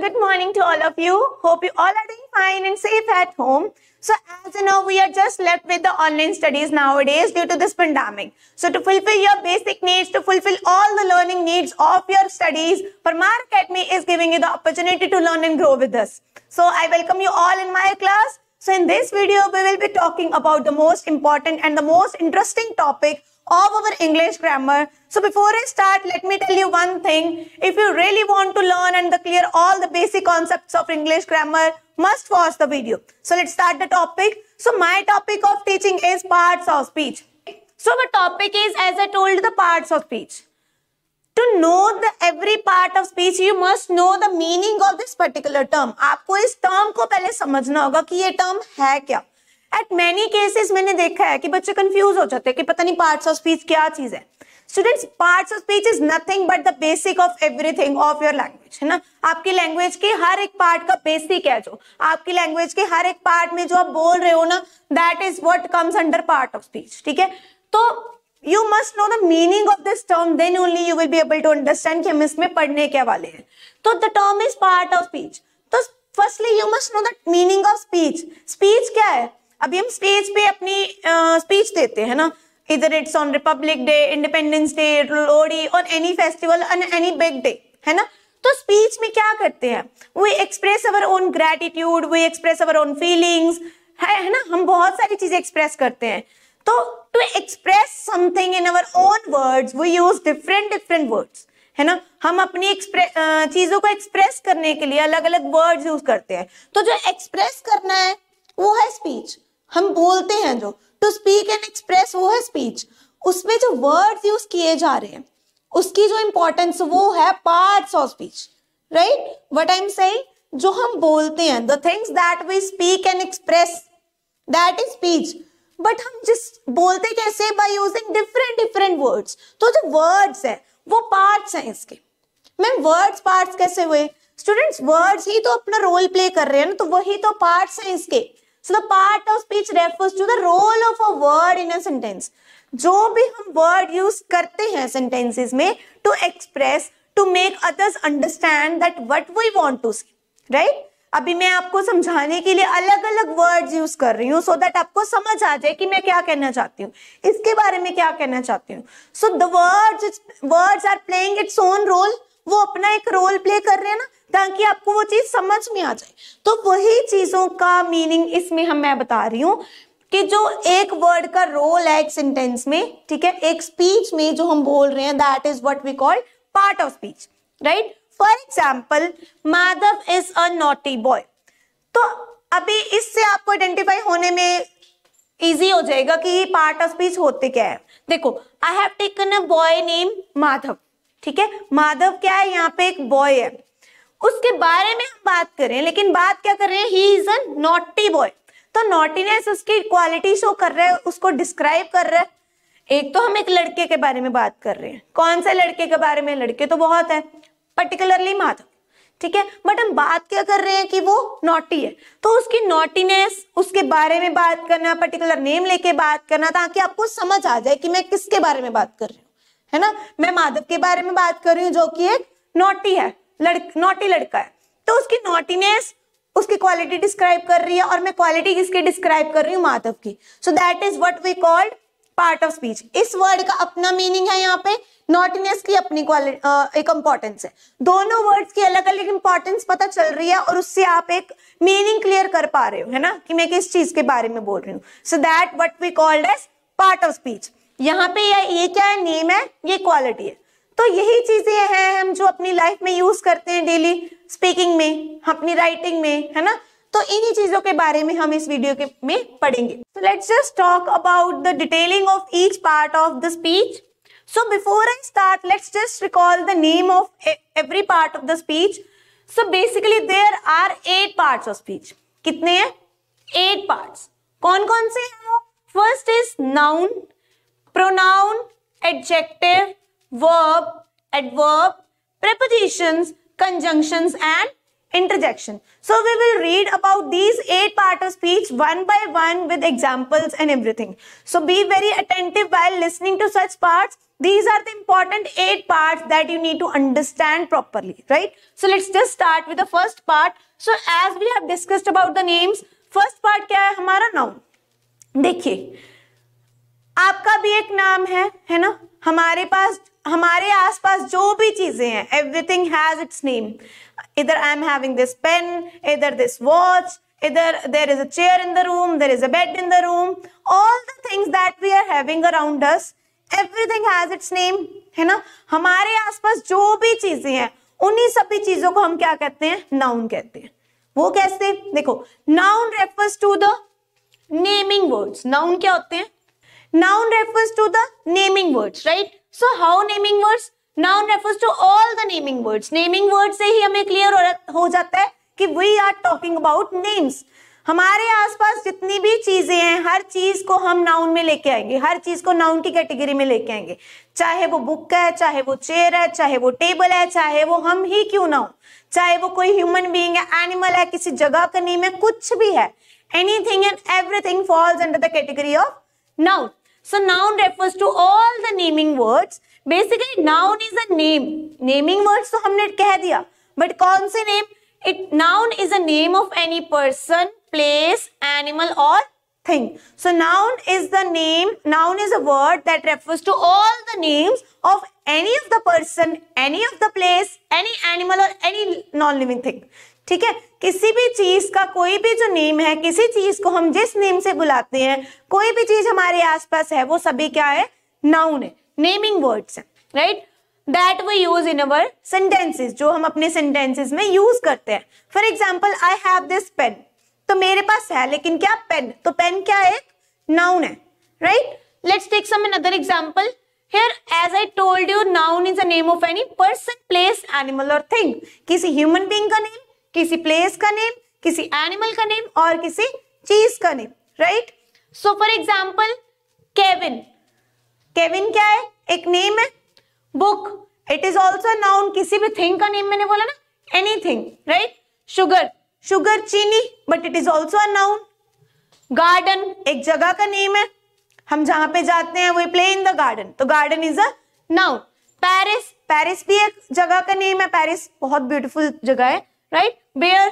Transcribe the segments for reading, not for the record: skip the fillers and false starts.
good morning to all of you. Hope you all are doing fine and safe at home. So as you know, we are just left with the online studies nowadays due to this pandemic. So to fulfill your basic needs, to fulfill all the learning needs of your studies, Parmar Academy is giving you the opportunity to learn and grow with us. So I welcome you all in my class. So in this video, we will be talking about the most important and the most interesting topic of our English grammar. So before I start, let me tell you one thing. If you really want to learn and clear all the basic concepts of English grammar, must watch the video. So let's start the topic. So my topic of teaching is parts of speech. So our topic is, as I told, the parts of speech. To know the every part of speech, you must know the meaning of this particular term. आपको इस term को पहले समझना होगा कि ये term है क्या. At many cases मैंने देखा है कि बच्चे confuse हो जाते हैं कि पता नहीं parts of speech क्या चीज है. Students, parts of speech is nothing but the basic of everything of your language, है ना. आपकी language के हर एक part का basic है जो आपकी language के हर एक part में जो आप बोल रहे हो ना, that is what comes under part of speech. ठीक है. तो you must know the meaning of this term, then only you will be able to understand कि हम इसमें पढ़ने क्या वाले हैं. तो the term is part of speech. तो firstly you must know the meaning of speech. Speech क्या है? अभी हम स्टेज पे अपनी स्पीच देते हैं ना, इधर it's on Republic Day, Independence Day, Lohri और any festival and any big day, है ना. तो स्पीच में क्या करते हैं? We express our own gratitude, we express our own feelings, है ना. हम बहुत सारी चीजें एक्सप्रेस करते हैं. तो to express something in our own words we use different words, है ना. हम अपनी चीजों को एक्सप्रेस करने के लिए अलग अलग वर्ड्स यूज करते हैं. तो जो एक्सप्रेस करना है वो है स्पीच. हम बोलते हैं जो टू स्पीक एंड एक्सप्रेस, वो है स्पीच. उसमें जो वर्ड्स यूज किए जा रहे हैं उसकी जो इंपॉर्टेंस वो है parts of speech, right. What I am saying, जो हम बोलते हैं, the things that we speak and express, that is speech. But हम जिस बोलते कैसे, बाय यूजिंग डिफरेंट वर्ड्स. तो जो वर्ड्स है वो पार्ट्स हैं इसके. मैम वर्ड्स पार्ट्स कैसे हुए? स्टूडेंट्स, वर्ड्स ही तो अपना रोल प्ले कर रहे हैं ना, तो वही तो पार्ट्स हैं इसके. So the part of speech refers to the role of a word in a sentence. जो भी हम word use करते हैं sentences में to express, to make others understand that what we want to say, right? अभी मैं आपको समझाने के लिए अलग अलग words use कर रही हूँ so that आपको समझ आ जाए कि मैं क्या कहना चाहती हूँ, इसके बारे में क्या कहना चाहती हूँ. So the words are playing its own role. वो अपना एक रोल प्ले कर रहे हैं ना, ताकि आपको वो चीज समझ में आ जाए. तो वही चीजों का मीनिंग इसमें मैं बता रही हूँ कि जो एक वर्ड का रोल है एक सेंटेंस में, ठीक है, एक स्पीच में जो हम बोल रहे हैं, that is what we call part of speech, right. For example, Madhav is a naughty boy. तो अभी इससे आपको आइडेंटिफाई होने में इजी हो जाएगा कि पार्ट ऑफ स्पीच होते क्या है. देखो, आई have taken a boy name Madhav. ठीक है, माधव क्या है, यहाँ पे एक बॉय है, उसके बारे में हम बात करें, लेकिन बात क्या कर रहे हैं, he is a naughty boy. तो नॉटीनेस उसकी क्वालिटी शो कर रहा है, उसको डिस्क्राइब कर रहा है. एक तो हम एक लड़के के बारे में बात कर रहे हैं. कौन से लड़के के बारे में? लड़के तो बहुत है, पर्टिकुलरली माधव, ठीक है. बट हम बात क्या कर रहे हैं कि वो नॉटी है, तो उसकी नॉटीनेस, उसके बारे में बात करना, पर्टिकुलर नेम लेके बात करना, ताकि आपको समझ आ जाए कि मैं किसके बारे में बात कर रही हूँ, है ना. मैं माधव के बारे में बात कर रही हूँ जो कि एक नॉटी है, नॉटी लड़का है. तो उसकी नॉटीनेस, उसकी क्वालिटी डिस्क्राइब कर रही है, और मैं क्वालिटी किसकी डिस्क्राइब कर रही हूँ, माधव की. So that is what we called part of speech. इस वर्ड का अपना मीनिंग है, यहाँ पे नॉटीनेस की अपनी एक इंपॉर्टेंस है. दोनों वर्ड्स की अलग अलग इंपॉर्टेंस पता चल रही है, और उससे आप एक मीनिंग क्लियर कर पा रहे हो, है ना, कि मैं किस चीज के बारे में बोल रही हूँ. So that what we called as part of speech. यहाँ पे ये क्या है, नेम है, ये क्वालिटी है. तो यही चीजें हैं हम जो अपनी लाइफ में यूज करते हैं, डेली स्पीकिंग में, अपनी राइटिंग में, है ना. तो इन्हीं चीजों के बारे में हम इस वीडियो के में पढ़ेंगे. So let's just talk about the detailing of each part of the speech. So before I start, let's just recall the name of every part of the speech. So basically there are 8 parts of speech. कितने हैं? 8 parts. कौन कौन से हैं वो? First is noun, pronoun, adjective, verb, adverb, prepositions, conjunctions and interjection. So we will read about these 8 parts of speech one by one with examples and everything. So be very attentive while listening to such parts these are the important 8 parts that you need to understand properly, right? So let's just start with the first part. So as we have discussed about the names, first part क्या है हमारा noun. देखिए आपका भी एक नाम है ना, हमारे पास हमारे आसपास जो भी चीजें हैं, everything has its name. Either I am having this pen, either this watch, either there is a chair in the room, there is a bed in the room, all the things that we are having around us, everything has its name, है ना. हमारे आसपास जो भी चीजें हैं उन्हीं सभी चीजों को हम क्या कहते हैं, नाउन कहते हैं. वो कैसे, देखो noun refers to the naming words. Noun क्या होते हैं, noun refers to the naming words, right. So how naming words, noun refers to all the naming words. Naming word से ही हमें क्लियर हो जाता है कि we are talking about names. हमारे आसपास जितनी भी चीजें हैं हर चीज को हम नाउन में लेके आएंगे, हर चीज को नाउन की कैटेगरी में लेके आएंगे. चाहे वो बुक है, चाहे वो चेयर है, चाहे वो टेबल है, चाहे वो हम ही क्यों ना हो, चाहे वो कोई ह्यूमन बीइंग है, एनिमल है, किसी जगह का नेम है, कुछ भी है, anything and everything falls under the category of noun. So noun refers to all the naming words. Basically noun is a name. Naming words तो हमने कह दिया, but कौन से name? Noun is a name of any person, place, animal or thing. So noun is the name. Noun is a word that refers to all the names of any of the person, any of the place, any animal or any non-living thing. ठीक है, किसी भी चीज का कोई भी जो name है, किसी चीज को हम जिस नेम से बुलाते हैं, कोई भी चीज हमारे आसपास है, वो सभी क्या है, नाउन है, नेमिंग वर्ड्स है, right. That we use in our sentences, जो हम अपने सेंटेंसेस में यूज करते हैं. For example I have this pen, तो मेरे पास है, लेकिन क्या पेन, तो पेन क्या है, एक नाउन है, right. Let's take some another example. Here, as I told you, noun is a name of any person, place, animal or thing. किसी ह्यूमन बीइंग का नेम, किसी प्लेस का नेम, किसी एनिमल का नेम और किसी चीज का name, right. So for example Kevin, Kevin क्या है, एक नेम है. Book, it is also noun, किसी भी थिंग का नेम मैंने बोला ना, एनीथिंग, राइट. शुगर, शुगर चीनी, but it is also a noun. Garden, एक जगह का नेम है, हम जहां पे जाते हैं we play in the garden, तो garden is a noun. Paris, Paris भी एक जगह का नेम है, पेरिस बहुत ब्यूटीफुल जगह है, right. Bear,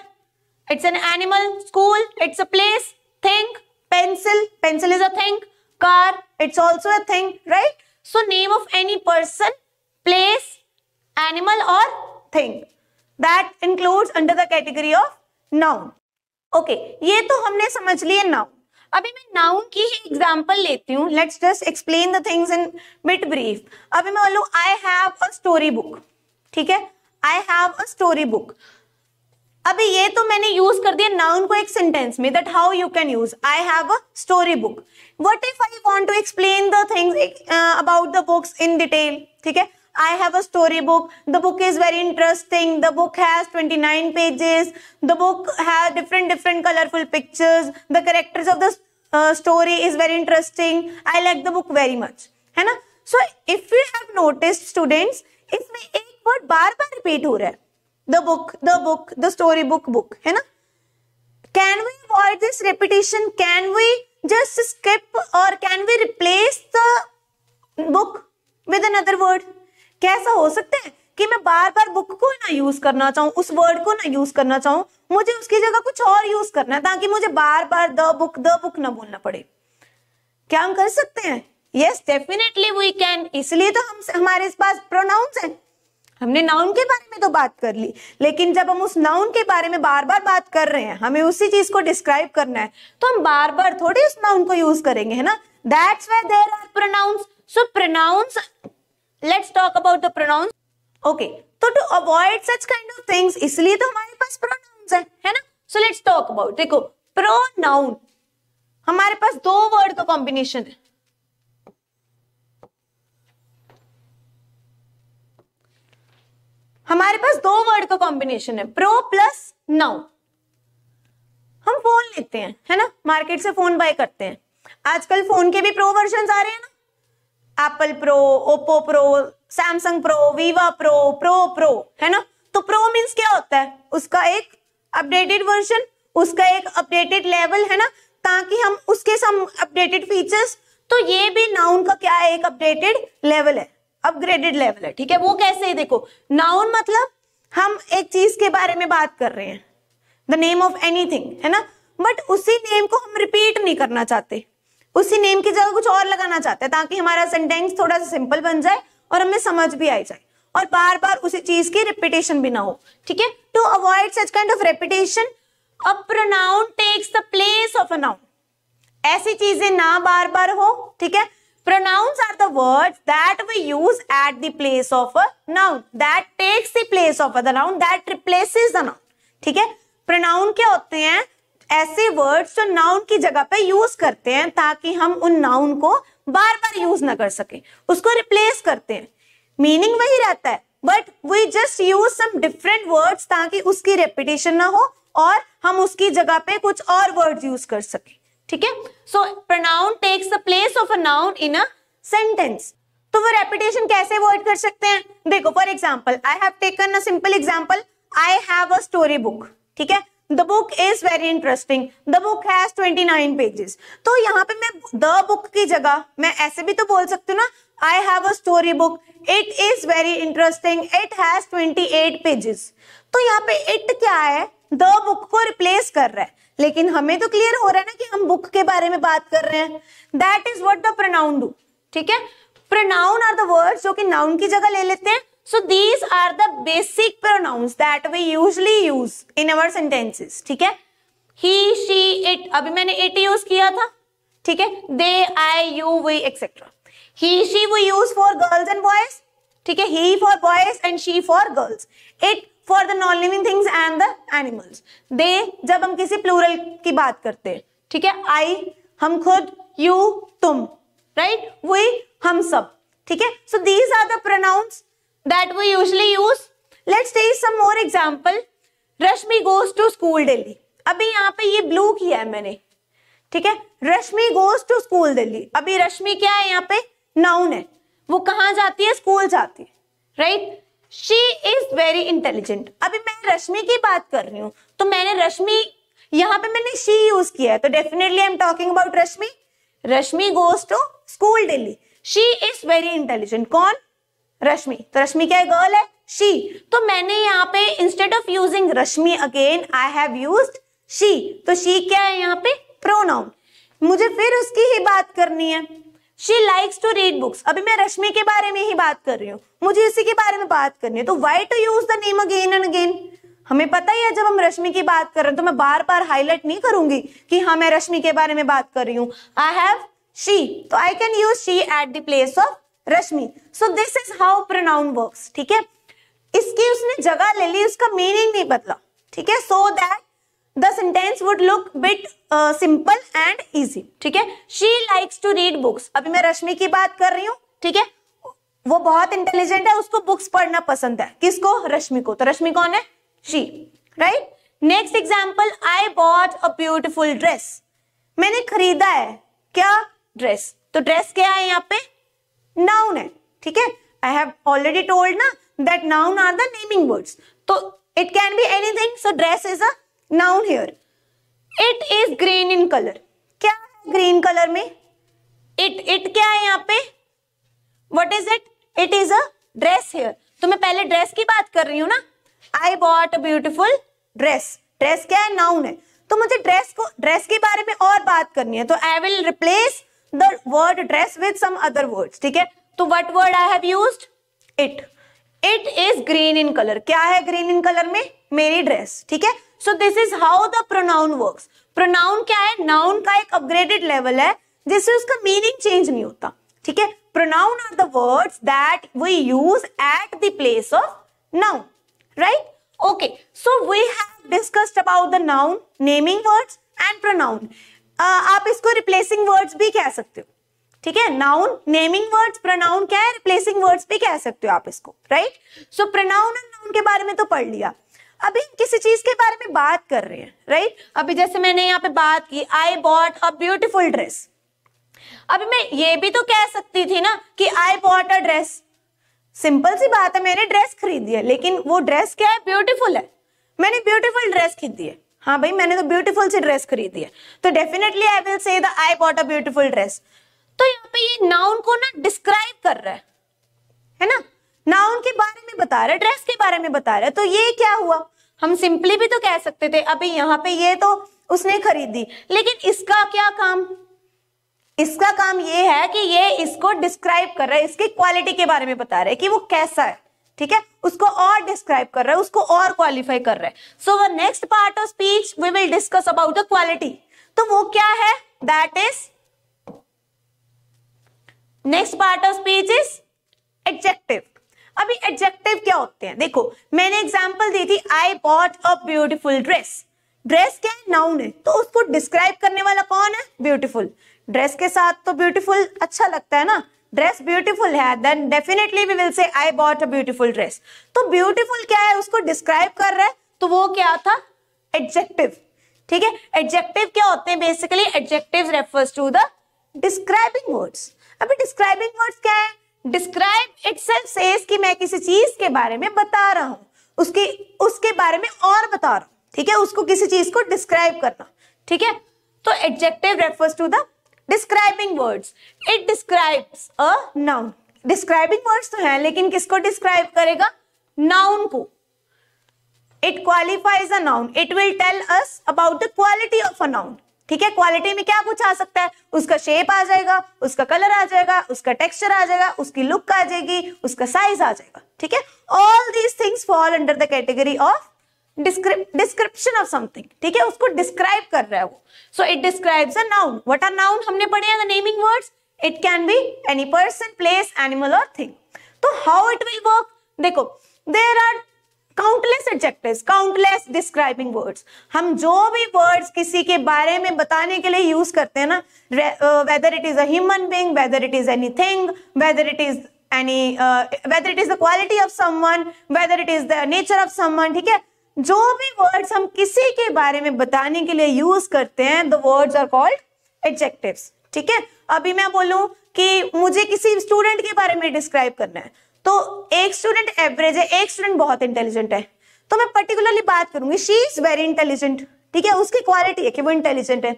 it's an animal. School, it's a place. Thing, pencil, pencil is a thing. Car, it's also a thing, right. So name of any person, place, animal or thing, that includes under the category of noun. Okay, ये तो हमने समझ लिए noun. अभी मैं noun की ही example लेती हूँ. Let's just explain the things in bit brief. अभी मैं बोलूँ I have a story book, ठीक है, I have a story book. अभी ये तो मैंने यूज कर दिया नाउन को एक सेंटेंस में, that how you can use I have a story book. What if I want to explain the things about the books in detail, ठीक है. I have a story book, the book is very interesting, the book has 29 pages, the book has different colourful pictures, the characters of the story is very interesting, I like the book very much, है ना. So if you have noticed students, इसमें एक word बार बार repeat हो रहा है, the book, the story book, है ना. Can we avoid this repetition? Can we just skip or can we replace the book with another word? कैसा हो सकता है कि मैं बार बार बुक को ना यूज करना चाहूँ, उस वर्ड को ना यूज करना चाहूँ, मुझे उसकी जगह कुछ और यूज करना है ताकि मुझे बार बार द बुक ना बोलना पड़े. क्या हम कर सकते हैं? Yes, definitely we can. इसलिए तो हमारे पास प्रोनाउंस हैं. हमने नाउन के बारे में तो बात कर ली, लेकिन जब हम उस नाउन के बारे में बार बार बात कर रहे हैं, हमें उसी चीज को डिस्क्राइब करना है, तो हम बार बार थोड़ी उस नाउन को यूज करेंगे, है ना. That's why there are pronouns. So pronouns, let's talk about the pronouns. Okay, तो to avoid such kind of things, इसलिए तो हमारे पास प्रोनाउंस है ना. सो लेट्स टॉक अबाउट, देखो प्रोनाउन, हमारे पास दो वर्ड का कॉम्बिनेशन है. हमारे पास दो वर्ड का कॉम्बिनेशन है, प्रो प्लस नाउन. हम फोन लेते हैं, है ना, मार्केट से फोन बाय करते हैं. आजकल फोन के भी प्रो वर्जन आ रहे हैं ना, Apple pro, Oppo pro, Samsung pro, Viva pro, pro, है ना. तो प्रो मीन्स क्या होता है, उसका एक अपडेटेड वर्जन, उसका एक अपडेटेड लेवल, है ना, ताकि हम उसके सम अपडेटेड फीचर्स तो ये भी नाउन का क्या है, एक अपडेटेड लेवल है, अपग्रेडेड लेवल है, ठीक है। वो कैसे है, देखो नाउन मतलब हम एक चीज के बारे में बात कर रहे हैं, द नेम ऑफ एनीथिंग, है ना, बट उसी नेम को हम रिपीट नहीं करना चाहते, उसी नेम की जगह कुछ और लगाना चाहते हैं ताकि हमारा सेंटेंस थोड़ा सा सिंपल बन जाए और हमें समझ भी आई जाए और बार बार उसी चीज की रिपीटेशन भी ना हो, ठीक है। To avoid such kind of repetition a pronoun takes the place of a noun, ऐसी चीजें ना बार बार हो, ठीक है। Pronouns are the words that we use at the place of a noun, that takes the place of the noun, that replaces the noun, ठीक है। Pronoun क्या होते हैं, ऐसे वर्ड्स जो नाउन की जगह पे यूज करते हैं ताकि हम उन नाउन को बार बार यूज ना कर सके, उसको रिप्लेस करते हैं, मीनिंग वही रहता है but we just use some different words ताकि उसकी रेपिटेशन ना हो और हम उसकी जगह पे कुछ और वर्ड्स यूज कर सके, ठीक है। So pronoun takes the place of a noun in a sentence. तो वो रेपिटेशन कैसे अवॉइड कर सकते हैं, देखो for example I have taken a simple example, I have a story book, ठीक है। The book is very interesting, the book has 29 pages. तो यहाँ पे मैं द बुक की जगह मैं ऐसे भी तो बोल सकती हूँ ना, आई have a story book, it is very interesting, it has 28 pages. तो यहाँ पे इट क्या है, द बुक को रिप्लेस कर रहा है, लेकिन हमें तो क्लियर हो रहा है ना कि हम बुक के बारे में बात कर रहे हैं। That is what the pronoun do, ठीक है। प्रोनाउन आर द वर्ड्स जो कि नाउन की जगह ले लेते हैं। So these are the basic pronouns that we usually use in our sentences, ठीक है। ही, शी, इट, अभी मैंने इट यूज किया था, ठीक है। They, I, you, we etcetera. He, she we use for girls and boys, ठीक है। He for boys and she for girls, it for the non living things and the animals, they जब हम किसी plural की बात करते हैं, ठीक है। आई हम खुद, यू तुम, राइट, वी हम सब, ठीक है। So these are the pronouns that we usually use. Let's take some more example. Rashmi goes to school Delhi, अभी यहाँ पे ये ब्लू किया है मैंने, ठीक है। Rashmi goes to school Delhi, अभी रश्मि क्या है, यहाँ पे नाउन है, वो कहाँ जाती है, स्कूल जाती है, right. She is very intelligent, अभी मैं रश्मि की बात कर रही हूं तो मैंने रश्मि, यहाँ पे मैंने शी यूज किया है तो definitely I am talking about Rashmi. Rashmi goes to school Delhi, she is very intelligent, कौन, रश्मि, तो रश्मि क्या है, गर्ल है, शी। तो मैंने यहाँ पे instead of using Rashmi again I have used she, तो शी क्या है यहाँ पे, प्रोनाउन। मुझे फिर उसकी ही बात करनी है, she likes to read books, अभी मैं रश्मि के बारे में ही बात कर रही हूँ, मुझे इसी के बारे में बात करनी है, तो why to use the name again and again. हमें पता ही है जब हम रश्मि की बात कर रहे हैं तो मैं बार बार हाईलाइट नहीं करूंगी कि हाँ मैं रश्मि के बारे में बात कर रही हूँ। आई हैव शी, तो I can use she eight the place of Rashmi. So this is how pronoun works, ठीक है। इसकी उसने जगह ले ली, उसका मीनिंग नहीं बदला, ठीक है, so that the sentence would look bit simple and easy, ठीक है। she likes to read books, अभी मैं रश्मि की बात कर रही हूँ, ठीक है, वो बहुत इंटेलिजेंट है, उसको बुक्स पढ़ना पसंद है, किसको, रश्मि को, तो रश्मि कौन है, she, right. Next example, I bought a beautiful dress, मैंने खरीदा है क्या, ड्रेस, तो ड्रेस क्या है यहाँ पे, नाउन है, ठीक है। I have already told ना that noun are the naming words, तो it can be anything, so dress is a noun here. It is green in color, क्या है ग्रीन कलर में, it क्या है यहाँ पे, what is it, it is a dress here, तो मैं पहले ड्रेस की बात कर रही हूँ ना, I bought a beautiful dress, dress क्या है, नाउन है, तो मुझे ड्रेस के बारे में और बात करनी है, तो I will replace the word dress with some other words, ठीक है। तो what word I have used, it is green in color, क्या है ग्रीन इन कलर में, मेरी ड्रेस, ठीक है। सो this is how the pronoun works. Pronoun क्या है, नाउन का एक अपग्रेडेड लेवल है जिससे उसका मीनिंग चेंज नहीं होता, ठीक है। Pronoun are the words that we use at the place of noun, right. Okay, so we have discussed about the noun, naming words and pronoun. आप इसको रिप्लेसिंग वर्ड्स भी कह सकते हो, ठीक है। नाउन, नेमिंग वर्ड्स, प्रोनाउन क्या है, रिप्लेसिंग वर्ड्स भी कह सकते हो आप इसको, राइट। सो प्रोनाउन और नाउन के बारे में तो पढ़ लिया, अभी किसी चीज के बारे में बात कर रहे हैं, राइट। अभी जैसे मैंने यहाँ पे बात की, आई बॉट अ ब्यूटीफुल ड्रेस, अभी मैं ये भी तो कह सकती थी ना कि I bought a dress, simple सी बात है, मैंने ड्रेस खरीदी है, लेकिन वो ड्रेस क्या है, ब्यूटीफुल है, मैंने ब्यूटीफुल ड्रेस खरीदी है, हाँ भाई मैंने तो ब्यूटीफुल सी ड्रेस खरीदी है, तो definitely I will say the I bought a beautiful dress. तो यहाँ पे ये नाउन को ना डिस्क्राइब कर रहा है ना, नाउन के बारे में बता रहा है, ड्रेस के बारे में बता रहा है। तो ये क्या हुआ, हम सिंपली भी तो कह सकते थे अभी यहाँ पे ये तो उसने खरीदी, लेकिन इसका क्या काम, इसका काम ये है कि ये इसको डिस्क्राइब कर रहा है, इसकी क्वालिटी के बारे में बता रहा है कि वो कैसा है, ठीक है, उसको और डिस्क्राइब कर रहा है, उसको और क्वालिफाई कर रहा है। So next part of speech we will discuss about the quality. तो वो क्या है, that is next part of speech is adjective. अभी एडजेक्टिव क्या होते हैं, देखो मैंने एग्जांपल दी थी, I bought a beautiful dress. Dress क्या है, नाउन है, तो उसको डिस्क्राइब करने वाला कौन है, ब्यूटीफुल। ड्रेस के साथ तो ब्यूटीफुल अच्छा लगता है ना, ड्रेस ब्यूटीफुल है, then definitely we will say I bought a beautiful dress. तो ब्यूटीफुल क्या है, उसको डिस्क्राइब कर रहा है, तो वो क्या था, एडजेक्टिव, ठीक है। एडजेक्टिव क्या होते हैं, basically adjective refers to the describing words. अभी डिस्क्राइबिंग वर्ड्स क्या है, डिस्क्राइब इटसेल्फ सेज कि मैं किसी चीज के बारे में बता रहा हूं, उसके बारे में और बता रहा हूं, ठीक है, उसको किसी चीज को डिस्क्राइब करना, ठीक है। तो adjective refers to the describing words, it describes a noun. Describing words तो है, लेकिन किसको डिस्क्राइब करेगा, नाउन को। It qualifies a noun, it will tell us about the quality of a noun, ठीक है। क्वालिटी में क्या कुछ आ सकता है, उसका शेप आ जाएगा, उसका कलर आ जाएगा, उसका टेक्सचर आ जाएगा, उसकी लुक आ जाएगी, उसका साइज आ जाएगा, ठीक है। All these things fall under the category of description of something, ठीक है, उसको डिस्क्राइब कर रहा है वो। So it describes a noun. What are nouns, हमने पढ़े हैं, the naming words. It can be any person, place, animal और थिंग। तो हाउ इट विल वर्क, देखो there are countless adjectives, countless describing words. हम जो भी वर्ड्स किसी के बारे में बताने के लिए यूज करते हैं ना, whether it is a human being, whether it is anything, whether it is whether it is the quality of someone, whether it is the nature of someone, ठीक है, जो भी वर्ड्स हम किसी के बारे में बताने के लिए यूज करते हैं, the words are called adjectives, ठीक है। अभी मैं बोलूं कि मुझे किसी स्टूडेंट के बारे में डिस्क्राइब करना है, तो एक स्टूडेंट एवरेज है, एक स्टूडेंट बहुत इंटेलिजेंट है, तो मैं पर्टिकुलरली बात करूंगी शी इज वेरी इंटेलिजेंट, ठीक है, उसकी क्वालिटी है कि वो इंटेलिजेंट है।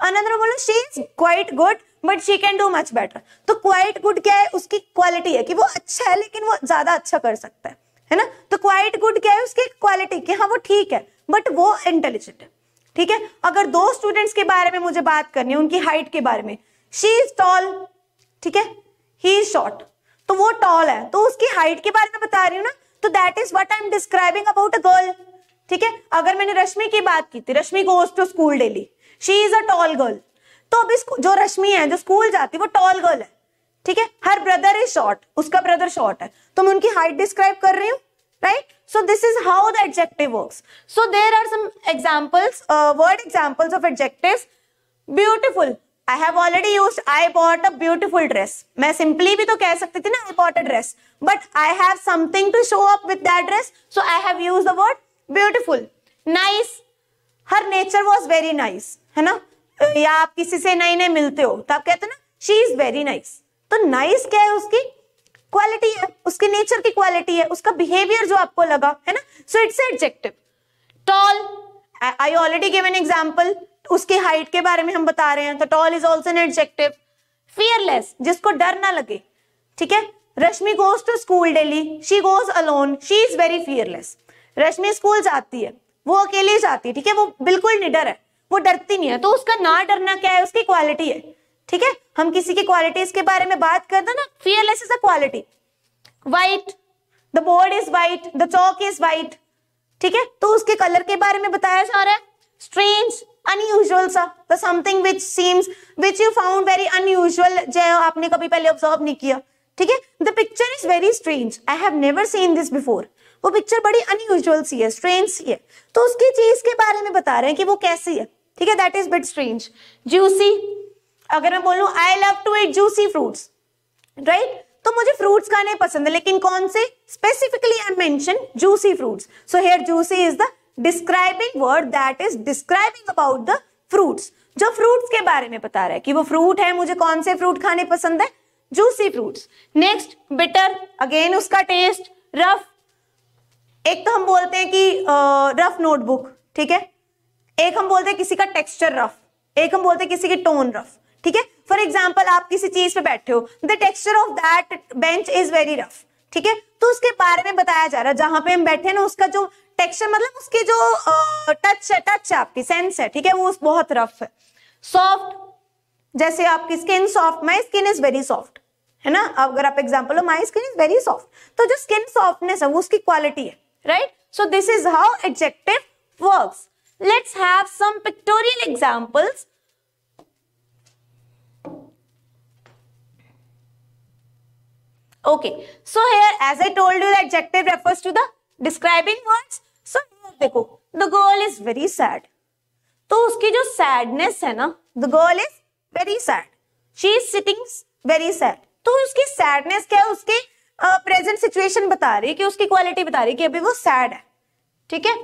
अनदर बोलो she is quite good but she can do much better. तो क्वाइट गुड क्या है, उसकी क्वालिटी है कि वो अच्छा है लेकिन वो ज्यादा अच्छा कर सकता है ना। तो क्वाइट गुड क्या है, उसकी क्वालिटी कि हाँ वो ठीक है बट वो इंटेलिजेंट है, ठीक है। अगर दो स्टूडेंट्स के बारे में मुझे बात करनी है, उनकी हाइट के बारे में, शी इज टॉल, ठीक है, ही इज शॉर्ट, तो वो टॉल है, तो उसकी हाइट के बारे में बता रही हूँ ना, तो that is what I am describing about a girl, ठीक है। अगर मैंने रश्मि की बात की थी, Rashmi goes to school daily, she is a tall girl, तो अब जो रश्मि है जो स्कूल जाती है वो टॉल गर्ल है, ठीक है। हर ब्रदर इज शॉर्ट, उसका ब्रदर शॉर्ट है, तो मैं उनकी हाइट डिस्क्राइब कर रही हूँ, right. So this is how the adjective works. So there are some examples, word examples of adjectives. Beautiful, I have already used I bought a beautiful dress. मैं simply भी तो कह सकती थी ना I bought a dress, but I have something to show up with that dress, so I have used the word beautiful. Nice, her nature was very nice, है ना। या आप किसी से नए नए मिलते हो तो आप कहते हो ना she is very nice. तो nice क्या है, उसकी क्वालिटी है, उसके नेचर की क्वालिटी है, उसका बिहेवियर जो आपको लगा, है ना। So it's an adjective. Tall, I already gave an example. उसकी हाइट के बारे में हम बता रहे हैं, तो tall is also an adjective. Fearless, जिसको डर ना लगे, ठीक है। Rashmi goes to school daily, she goes alone, she is very fearless. Rashmi school जाती है, वो अकेली जाती है, ठीक है, वो बिल्कुल निडर है, वो डरती नहीं है, तो उसका ना डरना क्या है, उसकी क्वालिटी है, ठीक है। हम किसी की क्वालिटीज के बारे में बात करते हैं ना, fearless is a quality. White, the board is white, the Chowk is white, ठीक है, तो उसके कलर के बारे में बताया जा रहा है। स्ट्रेंज, unusual सा, the something which you found very unusual, जो आपने कभी पहले ऑब्जर्व नहीं किया, ठीक है। The picture is very strange, I have never seen this before. वो पिक्चर बड़ी unusual सी है, strange सी है, तो उसकी चीज के बारे में बता रहे हैं कि वो कैसी है, ठीक है, that is bit strange. Juicy, अगर मैं बोलूं I love to eat juicy fruits, right? तो मुझे फ्रूट्स खाने पसंद है, लेकिन कौन से, specifically I mention juicy fruits. So here juicy is the describing word that is describing about the fruits, जो फ्रूट्स के बारे में बता रहा है कि वो फ्रूट है, मुझे कौन से फ्रूट खाने पसंद है, juicy fruits. Next bitter, again उसका टेस्ट। रफ, एक तो हम बोलते हैं कि रफ नोटबुक, ठीक है, एक हम बोलते हैं किसी का टेक्सचर रफ, एक हम बोलते हैं किसी की टोन रफ, ठीक है। फॉर एग्जाम्पल आप किसी चीज पे बैठे हो, the texture of that bench is very rough, ठीक है, तो उसके बारे में बताया जा रहा है जहां पे हम बैठे ना उसका जो टेक्सचर मतलब उसकी जो टच है आपकी सेंस है, ठीक है, वो बहुत रफ है। सॉफ्ट, जैसे आपकी skin soft, my skin is very soft, है ना, अगर आप एग्जाम्पल हो my skin is very soft, तो जो स्किन सॉफ्टनेस है वो उसकी क्वालिटी है, right. So this is how adjective works. Let's have some pictorial examples. Okay, so here as I told you the adjective refers to the describing words. So here देखो, the girl is very sad. तो उसकी जो sadness है ना, the girl is very sad. She is sitting very sad. तो उसकी sadness क्या है, उसकी present situation बता रही है, कि उसकी quality बता रही है कि अभी वो sad है, ठीक है।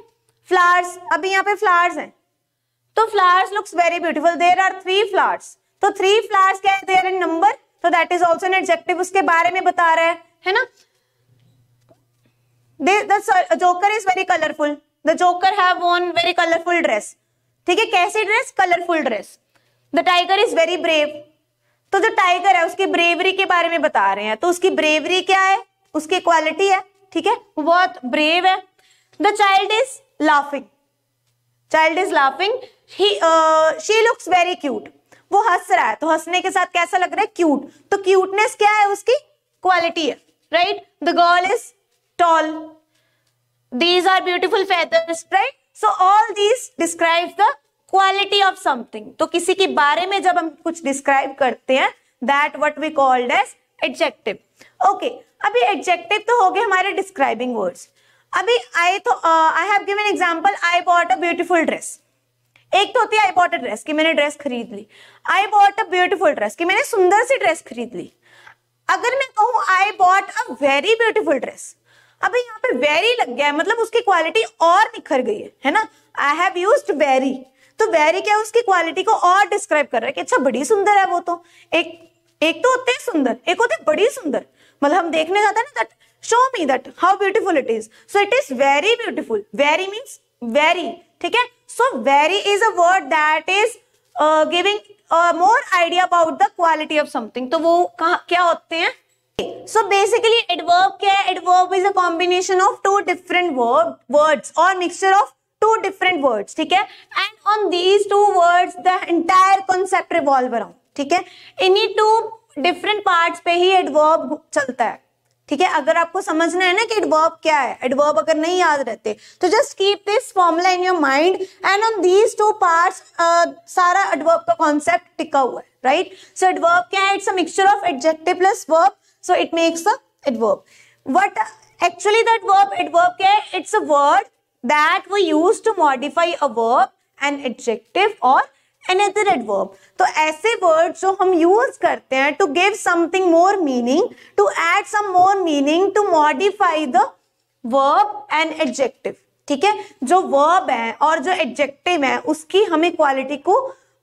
Flowers, अभी यहाँ पे flowers हैं, तो flowers looks very beautiful. There are 3 flowers. तो 3 flowers क्या है, they are in number. तो that is also an adjective, उसके बारे में बता रहा है ना। The joker is very colourful, the joker have Warne very colourful dress, ठीक है, कैसी dress, colourful dress. The tiger is very brave, तो जो टाइगर है उसकी ब्रेवरी के बारे में बता रहे हैं, तो उसकी ब्रेवरी क्या है, उसकी क्वालिटी है, ठीक है, वो बहुत ब्रेव है। The child is laughing, child is laughing, she looks very cute, वो हंस रहा है, तो हंसने के साथ कैसा लग रहा है, क्यूट, तो क्यूटनेस क्या है, उसकी क्वालिटी है, right. The girl is tall, these are beautiful feathers, right. So all these describe the quality of something. तो किसी के बारे में जब हम कुछ डिस्क्राइब करते हैं, that what we called as adjective. Okay, अभी एडजेक्टिव तो हो गए हमारे डिस्क्राइबिंग वर्ड्स। अभी I have given example, I bought a beautiful dress. एक तो होती है आई बॉट अ ड्रेस, कि मैंने ड्रेस खरीद ली। I bought a beautiful dress, कि मैंने सुंदर सी ड्रेस खरीद ली। अगर मैं कहूं आई bought a very beautiful dress, अभी यहाँ पे वेरी लग गया है, मतलब उसकी क्वालिटी और निखर गई है ना। आई हैव यूज्ड वेरी, तो वेरी क्या है, उसकी क्वालिटी को और डिस्क्राइब कर रहा है कि अच्छा बड़ी सुंदर है वो। तो एक तो होते हैं सुंदर, एक होते हैं बड़ी सुंदर, मतलब हम देखने जाते हैं ना, that show me that how beautiful it is, so it is very beautiful. Very means very, ठीक है। So very is a word that is giving more idea about the quality of something. तो वो क्या होते हैं? So basically adverb क्या है? Adverb is a combination of 2 different words or mixture of 2 different words, ठीक है। And on these 2 words the entire concept revolve around, ठीक है। इन्हीं 2 different parts पे ही adverb चलता है, ठीक है। अगर आपको समझना है ना कि एडवर्ब क्या है, एडवर्ब अगर नहीं याद रहते तो just keep this formula in your mind and on these 2 parts सारा एडवर्ब का कॉन्सेप्ट टिका हुआ है, राइट। सो एडवर्ब क्या है, it's a mixture of adjective plus verb, so it makes a adverb. What actually that verb, adverb क्या है, it's a word that we use to modify a verb, an adjective और another adverb। तो ऐसे word जो हम use करते हैं to give something more meaning, to add some more meaning, to modify the verb and adjective, ठीक है। जो वर्ब है और जो एडजेक्टिव है उसकी हमें क्वालिटी को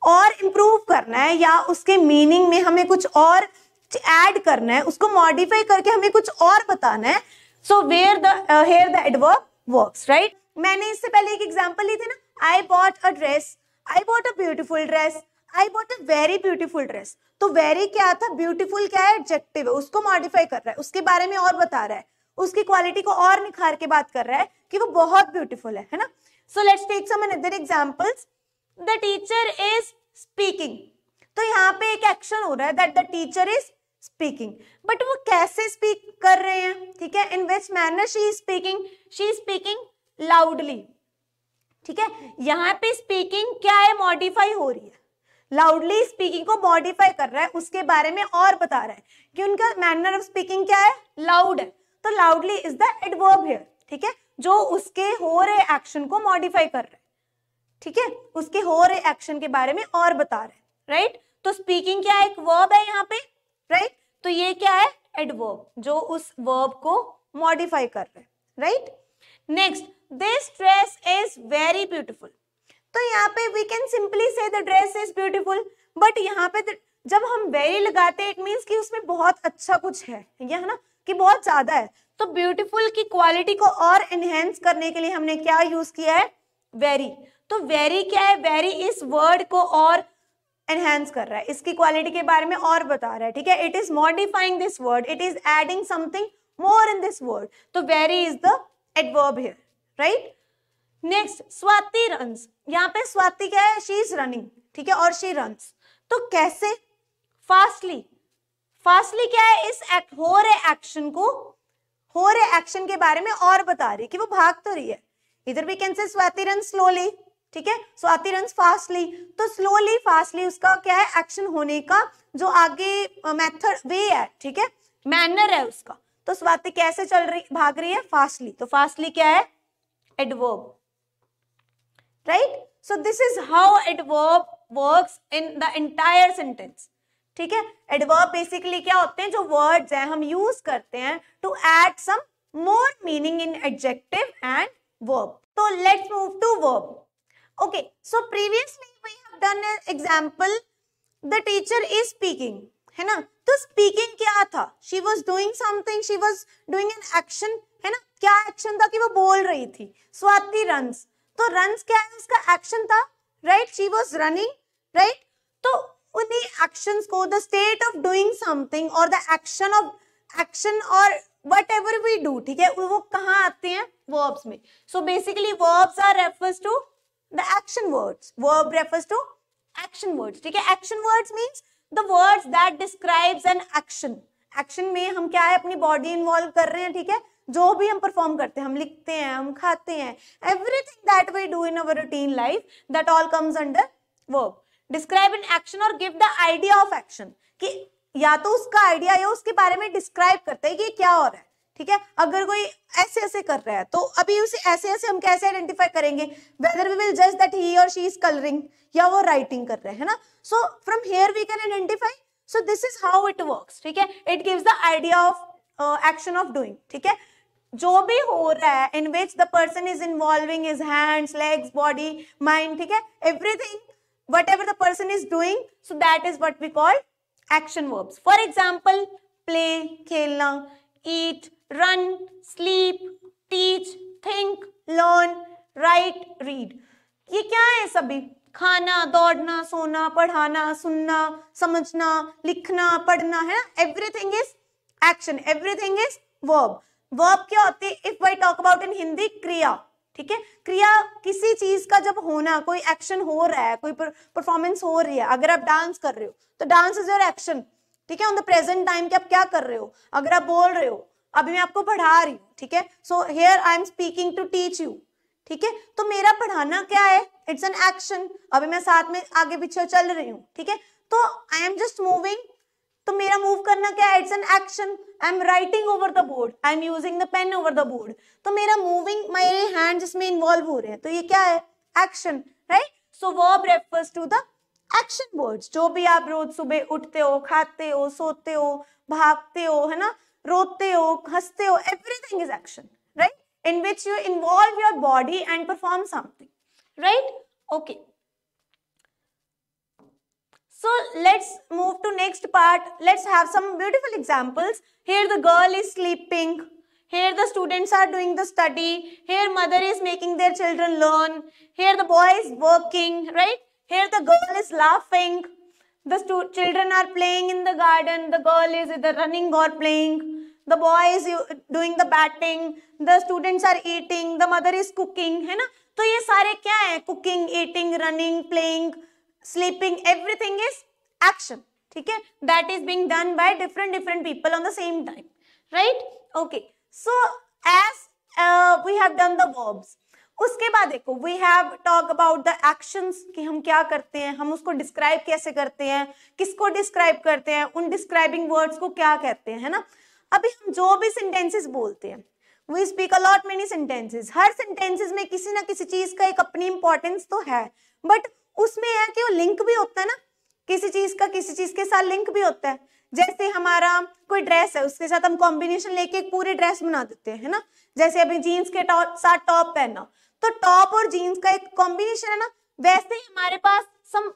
और इंप्रूव करना है, या उसके मीनिंग में हमें कुछ और ऐड करना है, उसको मॉडिफाई करके हमें कुछ और बताना है। So where here the adverb works, right. मैंने इससे पहले एक एग्जांपल ली थी ना, I bought a dress, I bought a beautiful dress, I bought a very beautiful dress। तो very क्या था, beautiful क्या है, एडजेक्टिव है, उसको मॉडिफाई कर रहा है, उसके बारे में और बता रहा है, उसकी क्वालिटी को और निखार के बात कर रहा है कि वो बहुत ब्यूटीफुल है ना। So let's take some another examples. The teacher is speaking, तो यहाँ पे एक एक्शन हो रहा है that the teacher is speaking, but वो कैसे स्पीक कर रहे हैं, ठीक है, in which manner she is speaking, she is speaking loudly, ठीक है। यहाँ पे स्पीकिंग क्या है, मॉडिफाई हो रही है, लाउडली स्पीकिंग को मॉडिफाई कर रहा है, उसके बारे में और बता रहा है कि उनका मैनर ऑफ स्पीकिंग क्या है, लाउड है। तो loudly is the adverb here, ठीक है, जो उसके हो रहे एक्शन को मॉडिफाई कर रहा है, ठीक है, उसके हो रहे एक्शन के बारे में और बता रहा है, राइट। तो स्पीकिंग क्या है, एक वर्ब है यहाँ पे, राइट। तो ये क्या है, एडवर्ब, जो उस वर्ब को मॉडिफाई कर रहा है, right. Next, this dress is very beautiful, तो यहाँ पे वी कैन सिंपली से the dress is beautiful, but यहाँ पे जब हम वेरी लगाते हैं इट मीन्स कि उसमें बहुत अच्छा कुछ है ना, कि बहुत ज्यादा है। तो ब्यूटीफुल की क्वालिटी को और एनहेंस करने के लिए हमने क्या यूज किया है, वेरी। तो वेरी क्या है, वेरी इस वर्ड को और एनहेंस कर रहा है, इसकी क्वालिटी के बारे में और बता रहा है, ठीक है। It is modifying this word, it is adding something more in this word, तो very is the adverb here, right. Next, Swati runs, यहाँ पे स्वाति क्या है, शी इज रनिंग, ठीक है, और शी रन्स, तो कैसे, फास्टली, फास्टली क्या है, इस हो रहे एक्शन को, हो रहे एक्शन के बारे में और बता रही है कि वो भाग तो रही है। इधर भी can say Swati run slowly, ठीक है, स्वाति रन फास्टली, तो स्लोली फास्टली उसका क्या है, एक्शन होने का जो आगे मेथड वे है, ठीक है, मैनर है उसका। तो स्वाति कैसे चल रही, भाग रही है, फास्टली, तो फास्टली क्या है, adverb, right. So this is how adverb works in the entire sentence, ठीक है। एडवर्ब बेसिकली क्या होते हैं, जो वर्ड्स हैं हम यूज करते हैं to add some more meaning in adjective and verb. तो let's move to verb. Okay, so previously we have done an example, the teacher is speaking, है ना, तो स्पीकिंग क्या था, she was doing something, she was doing an action, है ना, क्या action था कि वो बोल रही थी, स्वाति रन्स, तो रन्स क्या है, उसका एक्शन था, right, she was running, right. तो उन्हीं एक्शंस को, the state of doing something और द एक्शन ऑफ एक्शन और वट एवर वी डू, ठीक है, वो कहाँ आते हैं, वर्ब्स में। So basically verbs are refers to the action words, verb refers to action words, ठीक है। Action words means the words that describes an action, action में हम क्या है, अपनी बॉडी इन्वॉल्व कर रहे हैं, ठीक है, जो भी हम परफॉर्म करते हैं, हम लिखते हैं, हम खाते हैं, everything that we do in our routine life, that all comes under verb. Describe an action और give the idea of action, कि या तो उसका आइडिया या उसके बारे में डिस्क्राइब करता है कि क्या हो रहा है, ठीक है। अगर कोई ऐसे ऐसे कर रहा है तो अभी उसे ऐसे ऐसे हम कैसे आइडेंटिफाई करेंगे, वेदर वी विल जज दैट ही और शी इज कलरिंग या वो राइटिंग कर रहे हैं ना। So from here we can identify, so this is how it works, ठीक है। It gives the idea of action of doing, ठीक है, जो भी हो रहा है in which the person is involving his hands, legs, body, mind, ठीक है, everything whatever the person is doing, so that is what we call action verbs. For example, play, khelna, eat, run, sleep, teach, think, learn, write, read. ये क्या है सभी, खाना, दौड़ना, सोना, पढ़ाना, सुनना, समझना, लिखना, पढ़ना, है ना, everything is action, everything is verb. Verb क्या होती है, if I talk about in Hindi, क्रिया, ठीक है, क्रिया किसी चीज का जब होना, कोई एक्शन हो रहा है, कोई परफॉर्मेंस हो रही है, अगर आप डांस कर रहे हो तो डांस इज योर एक्शन, ठीक है, ऑन द प्रेजेंट टाइम कि आप क्या कर रहे हो, अगर आप बोल रहे हो, अभी मैं आपको पढ़ा रही हूँ, ठीक है, so here I am speaking to teach you, ठीक है, तो मेरा पढ़ाना क्या है, इट्स एन एक्शन, अभी मैं साथ में आगे पीछे चल रही हूँ, ठीक है, तो आई एम जस्ट मूविंग, तो मेरा मूव करना क्या है, it's an action, I am writing over the board, I am using the pen over the board, तो मेरा मूविंग, मेरे हैंड्स इसमें इन्वॉल्व हो रहे हैं, तो ये क्या है, action, right. So verb refers to the action words, जो भी आप रोज सुबह उठते हो, खाते हो, सोते हो, भागते हो, है ना, रोते हो, हंसते हो, everything is action, right, in which you involve your body and perform something, right? Okay, so let's move to next part. Let's have some beautiful examples. Here the girl is sleeping, here the students are doing the study, here mother is making their children learn, here the boy is working, right? Here the girl is laughing, the children are playing in the garden, the girl is either running or playing, the boy is doing the batting, the students are eating, the mother is cooking, है ना, तो ये सारे क्या है, cooking, eating, running, playing, sleeping, everything is action, ठीक है, that is being done by different people on the same time, right? Okay, so as we have done the verbs, उसके बाद देखो we have talk about the actions कि हम क्या करते हैं, हम उसको describe कैसे करते हैं, किसको describe करते हैं, उन describing words को क्या कहते हैं, है ना। अभी हम जो भी sentences बोलते हैं, we speak a lot many sentences, her sentences में किसी ना किसी चीज का एक अपनी importance तो है, but उसमें है कि वो link भी होता है ना, किसी चीज का किसी चीज के साथ लिंक भी होता है। जैसे हमारा कोई ड्रेस है, उसके साथ हम कॉम्बिनेशन लेके एक पूरी ड्रेस बना देते हैं, है ना, जैसे अभी जीन्स के साथ टॉप पहनना, तो टॉप और जीन्स का एक कॉम्बिनेशन है ना, वैसे ही हमारे पास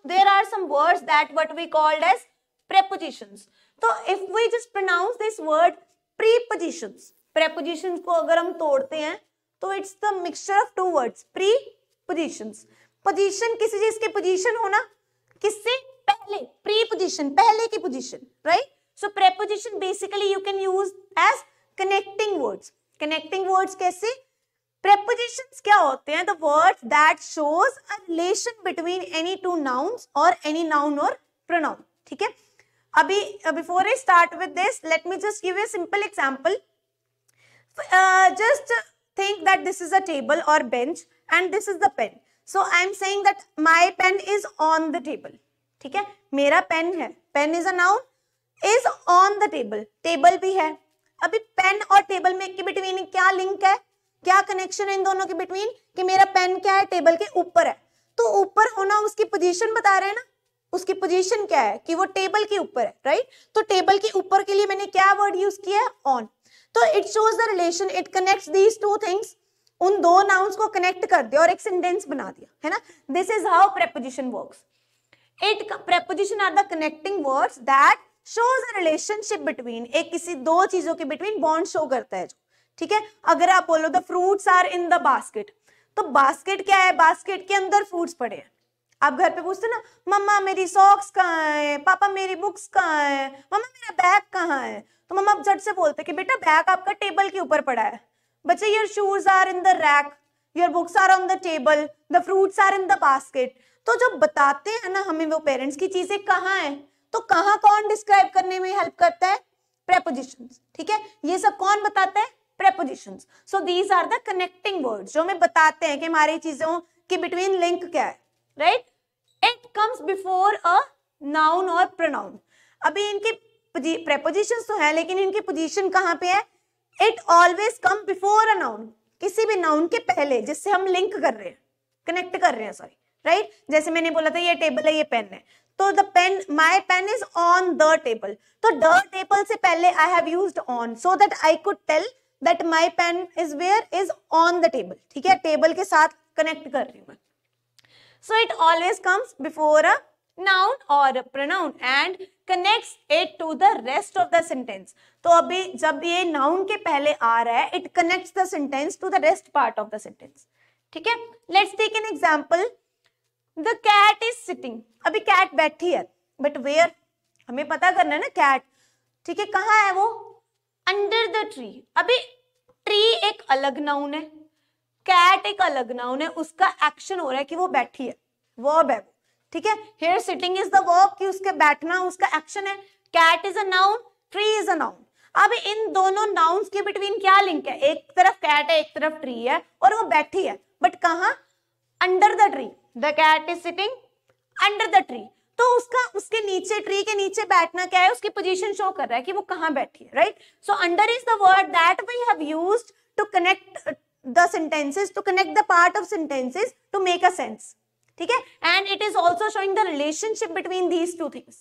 there are some words that what we called as prepositions. तो if we just pronounce this word prepositions, prepositions को अगर हम तोड़ते हैं तो it's the mixture of two words, prepositions. Position, किसी चीज की पोजीशन होना, किससे, पहले, प्रीपोजिशन, पहले की position, right? So preposition basically you can use as connecting words. Connecting words कैसे? प्रीपोजिशंस क्या होते हैं? The words that shows a relation between any two nouns और एनी नाउन और प्रोनाउन, ठीक है? अभी before I start with this, let me just give you a simple example. Just think that this is a table or bench and this is the pen. So I am saying that my pen is on the table. ठीक है, मेरा pen है, pen is a noun, is on the table, table भी है. अभी pen और table में के बिटवीन क्या लिंक है, क्या कनेक्शन है इन दोनों के बिटवीन? कि मेरा पेन क्या है, टेबल के ऊपर है, तो ऊपर होना उसकी पोजीशन बता रहे हैं ना. उसकी पोजीशन क्या है? कि वो टेबल के ऊपर है, राइट? तो टेबल के ऊपर के लिए मैंने क्या वर्ड यूज किया है? ऑन. तो it shows the relation, it connects these two things. उन दो नाउन्स को कनेक्ट कर दिया और एक सेंटेंस बना दिया, है ना? This is how preposition works. It preposition are the connecting words that shows a relationship between, एक किसी दो चीजों के बिटवीन बॉन्ड शो करता है जो, ठीक है? अगर आप बोलो the fruits are in the basket, तो बास्केट क्या है? बास्केट के अंदर फ्रूट्स पड़े हैं. आप घर पे पूछते ना, मम्मा मेरी सॉक्स कहाँ है, पापा मेरी बुक्स कहाँ है, मम्मा मेरा बैग कहाँ है, तो मम्मा झट से बोलते कि बेटा बैग आपका टेबल के ऊपर पड़ा है. बच्चे your shoes are in the rack, your books are on the table, the fruits are in the basket. तो जब बताते हैं ना हमें वो पेरेंट्स की चीजें कहाँ है, तो कहाँ कौन डिस्क्राइब करने में हेल्प करता है? प्रीपोजिशंस, ठीक है? ये सब कौन बताता है? Prepositions. So these are the connecting words जो हमें बताते हैं कि हमारी चीजों के बिटवीन लिंक क्या है, right? It comes before a noun और प्रोनाउन. अभी इनके प्रीपोजिशंस तो है, लेकिन इनकी पोजीशन कहाँ पे है? It always come before a noun, किसी भी नाउन के पहले जिससे हम लिंक कर रहे हैं, कनेक्ट कर रहे हैं, सॉरी, राइट? जैसे मैंने बोला था ये टेबल है, ये पेन है, तो the pen, my pen is on the table. तो द टेबल से पहले I have used on so that I could tell that my pen is where, is on the table, ठीक है? टेबल के साथ कनेक्ट कर रही हूँ मैं. So it always comes before a noun or a pronoun and connects it to the rest of the sentence. तो अभी जब ये noun के पहले आ रहा है, it connects the sentence to the rest part of the sentence. ठीक है? Let's take an example. The cat is sitting. अभी cat बैठी है, but where? हमें पता करना है ना cat. ठीक है, कहाँ है वो? Under the tree. अभी tree एक अलग noun है, कैट एक अलग नाउन है, उसका एक्शन हो रहा है कि वो बैठी है, वर्ब है, ठीक है? Here sitting is the verb, कि उसके बैठना उसका एक्शन है. Cat is a noun, tree is a noun. अब इन दोनों नाउन्स के बिटवीन क्या लिंक है? एक तरफ कैट है, एक तरफ ट्री है, और वो बैठी है, बट कहाँ? Under the tree. The cat is sitting under the tree. तो उसका, उसके नीचे, ट्री के नीचे बैठना क्या है? उसकी पोजीशन शो कर रहा है कि वो कहाँ बैठी है, right? So under is the word that we have used to connect the sentences, to connect the part of sentences to make a sense, ठीक है? And it is also showing the relationship between these two things,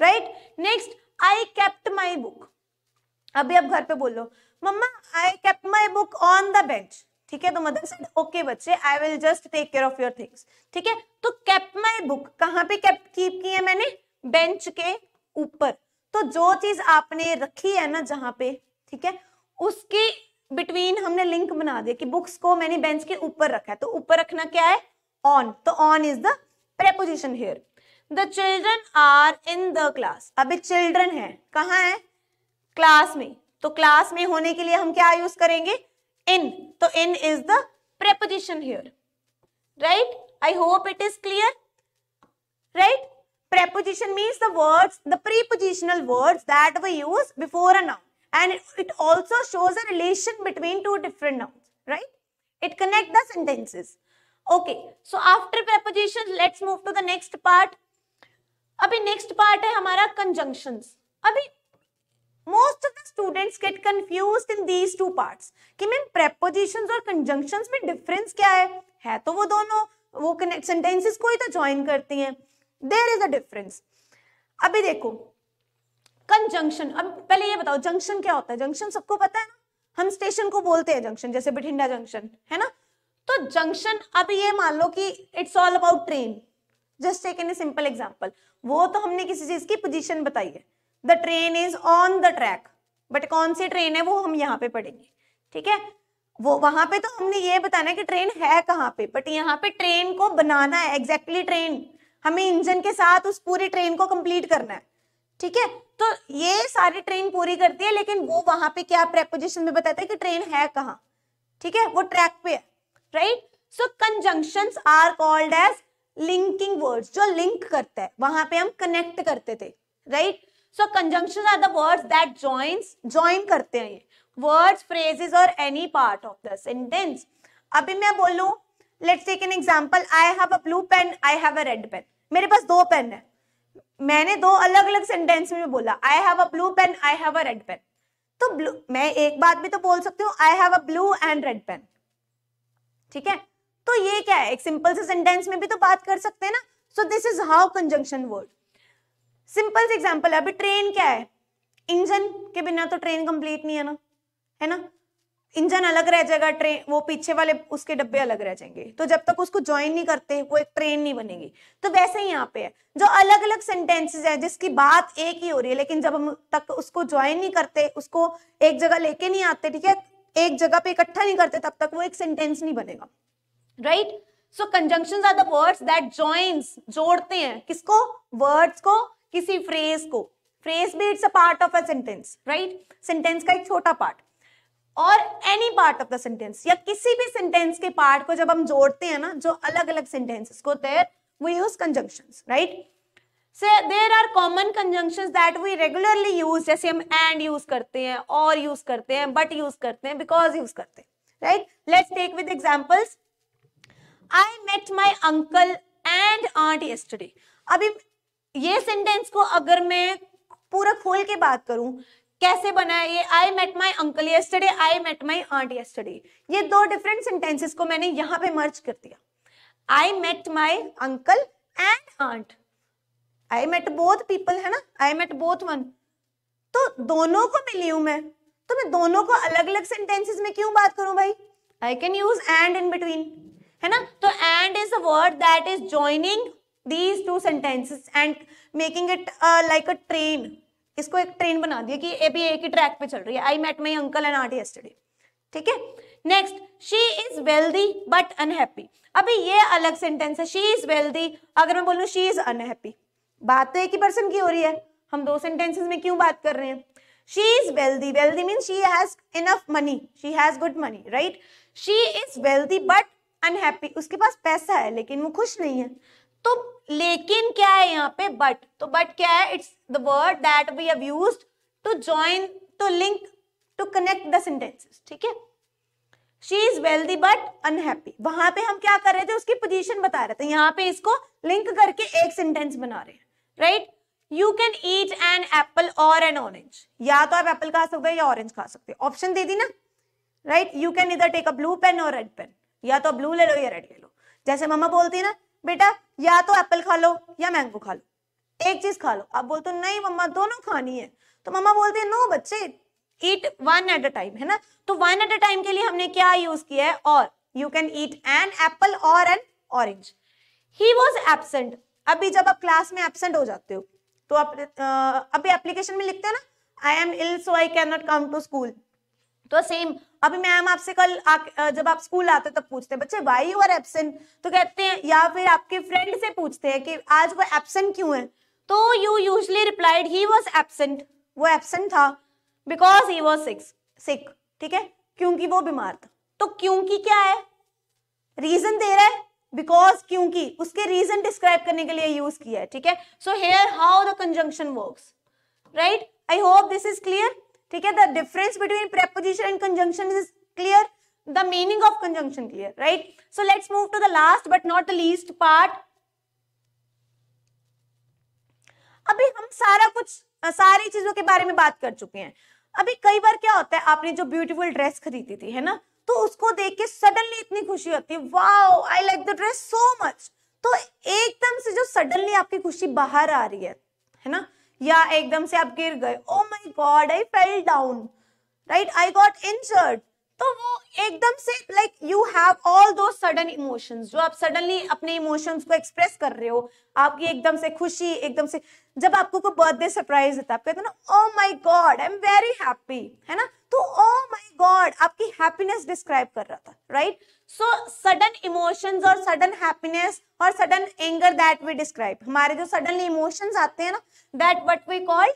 right? Next, I kept my book. अभी आप घर पे बोलो, मम्मा I kept my book on the bench, ठीक है? तो मदर said, okay बच्चे, I will just take care of your things, ठीक है? तो kept my book कहाँ पे kept, keep की है मैंने? बेंच के ऊपर. तो जो चीज आपने रखी है ना जहाँ पे, ठीक है, उसकी बिटवीन हमने लिंक बना दिया कि बुक्स को मैंने बेंच के ऊपर रखा है, तो ऊपर रखना क्या है? ऑन. तो on is the preposition here. The children are in the class. अभी चिल्ड्रन है, कहाँ है? क्लास में. तो क्लास में होने के लिए हम क्या यूज करेंगे? इन. तो in is the preposition here, right? I hope it is clear, right? Preposition means the words, the prepositional words that we use before a noun. And it also shows a relation between two different nouns, right? It connects the sentences. Okay, so after prepositions, let's move to the next part. अभी next part है हमारा conjunctions. अभी most of the students get confused in these two parts कि ma'am prepositions और conjunctions में difference क्या है तो वो दोनों वो connect sentences को ही तो join करती हैं. There is a difference. अभी देखो कंजंक्शन. अब पहले ये बताओ जंक्शन क्या होता है? जंक्शन सबको पता है ना, हम स्टेशन को बोलते हैं जंक्शन, जैसे बठिंडा जंक्शन है ना. तो जंक्शन, अब ये मान लो कि it's all about train. Just take an simple example. वो तो हमने किसी चीज की पोजीशन बताई है, the train is on the track, but कौन सी ट्रेन है वो हम यहाँ पे पढ़ेंगे, ठीक है? वो वहां पे तो हमने ये बताना है कि ट्रेन है कहाँ पे, बट यहाँ पे ट्रेन को बनाना है, एग्जैक्टली ट्रेन हमें इंजन के साथ उस पूरी ट्रेन को कंप्लीट करना है, ठीक है। तो ये सारी ट्रेन पूरी करती है, लेकिन वो वहां पे क्या प्रेपोजिशन में बताता है कि ट्रेन है कहाँ, ठीक है, वो ट्रैक पे है, right. So conjunctions are called as linking words, जो लिंक करता है, वहां पे हम कनेक्ट करते थे, right. So conjunctions are the words that join करते हैं ये वर्ड्स, फ्रेजेस और any part of the sentence. अभी मैं बोलूं, let's take an example, I have a blue pen, I have a red pen. मेरे पास दो पेन है, मैंने दो अलग अलग सेंटेंस में बोला I have a blue pen, I have a red pen. तो ब्लू, मैं एक बात भी तो बोल सकती हूँ I have a blue and red pen, ठीक है। तो ये क्या है, एक सिंपल से सेंटेंस में भी तो बात कर सकते हैं ना। सो this is how conjunction word. Simple example है, अभी ट्रेन क्या है, इंजन के बिना तो ट्रेन कंप्लीट नहीं है ना, है ना। इंजन अलग रह जाएगा, ट्रेन वो पीछे वाले उसके डब्बे अलग रह जाएंगे, तो जब तक उसको ज्वाइन नहीं करते वो एक ट्रेन नहीं बनेगी। तो वैसे ही यहाँ पे है, जो अलग अलग सेंटेंसेस है जिसकी बात एक ही हो रही है, लेकिन जब हम तक उसको ज्वाइन नहीं करते, उसको एक जगह लेके नहीं आते, ठीक है, एक जगह पे इकट्ठा नहीं करते, तब तक वो एक सेंटेंस नहीं बनेगा, right. So conjunctions are the words that joins, जोड़ते हैं किसको, वर्ड्स को किसी फ्रेज को। फ्रेज भी it's a part of a sentence, right, sentence का एक छोटा पार्ट, और any part of the sentence, या किसी भी सेंटेंस के पार्ट को जब हम जोड़ते हैं ना, जो अलग अलग सेंटेंसेस को, there we use conjunctions, right. So there are common conjunctions that we regularly use, जैसे हम and यूज करते हैं, और यूज करते हैं, but यूज करते हैं, because यूज करते हैं, right? Let's take with examples. I met my uncle and aunt yesterday. अभी ये सेंटेंस को अगर मैं पूरा खोल के बात करूं, कैसे बना है ये, I met my uncle yesterday, I met my aunt yesterday. ये दो डिफरेंट सेंटेंसेस को मैंने यहाँ पे मर्ज कर दिया। I met my uncle and aunt. I met both people, है ना, I met both one. तो दोनों को मिली हूं मैं, तो मैं दोनों को अलग अलग सेंटेंसेस में क्यों बात करूं भाई? I can use and in between, है ना। तो and is a word that is joining these two sentences and making it like a train. इसको एक ट्रेन बना दिया कि ये भी एक ही ट्रैक पे चल रही है। I met my uncle and aunt yesterday, ठीक है। Next, she is wealthy but unhappy. अभी ये अलग सेंटेंस है, she is wealthy, अगर मैं बोलूं she is unhappy, बात तो एक ही पर्सन की हो रही है, हम दो सेंटेंसेस में क्यों बात कर रहे हैं। She is wealthy, wealthy means she has enough money, she has good money, right? She is wealthy but unhappy, उसके पास पैसा है लेकिन वो खुश नहीं है। तो लेकिन क्या है यहाँ पे, but, तो but क्या है, it's the word that we have used to join, to link, to connect the sentences, ठीक है। She is wealthy but unhappy, वहां पे हम क्या कर रहे थे, उसकी पोजीशन बता रहे थे, यहाँ पे इसको लिंक करके एक सेंटेंस बना रहे हैं, right. You can eat an apple or an orange, या तो आप एप्पल खा सकते हो या ऑरेंज खा सकते हो, ऑप्शन दे दी ना, राइट। यू कैन इधर टेक अ ब्लू पेन और रेड पेन, या तो ब्लू ले लो या रेड ले लो। जैसे मम्मा बोलती है ना, बेटा या तो एप्पल खा लो या मैंगो खा लो, एक चीज खा लो। आप बोलते हो नहीं मम्मा दोनों खानी है, तो मम्मा बोलती है नो बच्चे, ईट वन एट अ टाइम, है ना। तो वन एट अ टाइम के लिए हमने क्या यूज किया है, or. You can eat an apple or an orange. He was absent, अभी जब आप क्लास में एब्सेंट हो जाते हो तो आप अभी एप्लीकेशन में लिखते हैं ना, I am ill so I can not come to school, तो सेम अभी मैम आपसे कल जब आप स्कूल आते तब पूछते हैं बच्चे व्हाई यू आर एब्सेंट, तो कहते हैं, या फिर आपके फ्रेंड से पूछते हैं कि आज वो एब्सेंट क्यों है, तो you usually replied he was absent, वो एब्सेंट था बिकॉज ही वाज सिक, ठीक है, क्योंकि वो बीमार था। तो क्योंकि क्या है, रीजन दे रहा है, बिकॉज क्योंकि, उसके रीजन डिस्क्राइब करने के लिए यूज किया है, ठीक है। So here how the conjunction works, right. I hope this is clear, ठीक है। The difference between preposition and conjunction is clear, the meaning of conjunction clear, right. So let's move to the last but not the least part. अभी हम सारा कुछ, सारी चीजों के बारे में बात कर चुके हैं। अभी कई बार क्या होता है, आपने जो ब्यूटीफुल ड्रेस खरीदी थी, है ना, तो उसको देख के सडनली इतनी खुशी होती है, wow I like the dress so much, तो एकदम से जो सडनली आपकी खुशी बाहर आ रही है ना, या एकदम से आप गिर गए, ओ my god I fell down, right, I got injured, तो वो एकदम से लाइक यू हैव ऑल दो सडन इमोशंस, जो आप सडनली अपने इमोशंस को एक्सप्रेस कर रहे हो, आपकी एकदम से खुशी, एकदम से जब आपको कोई बर्थडे सरप्राइज देता है, आप कहते हो ना oh my god I am very happy, है ना, तो ओ माय गॉड आपकी हैप्पीनेस डिस्क्राइब कर रहा था, राइट? सो सडन इमोशंस और सडन हैप्पीनेस और sudden anger that we describe, हमारे जो सडनली इमोशंस आते हैं ना, that what we call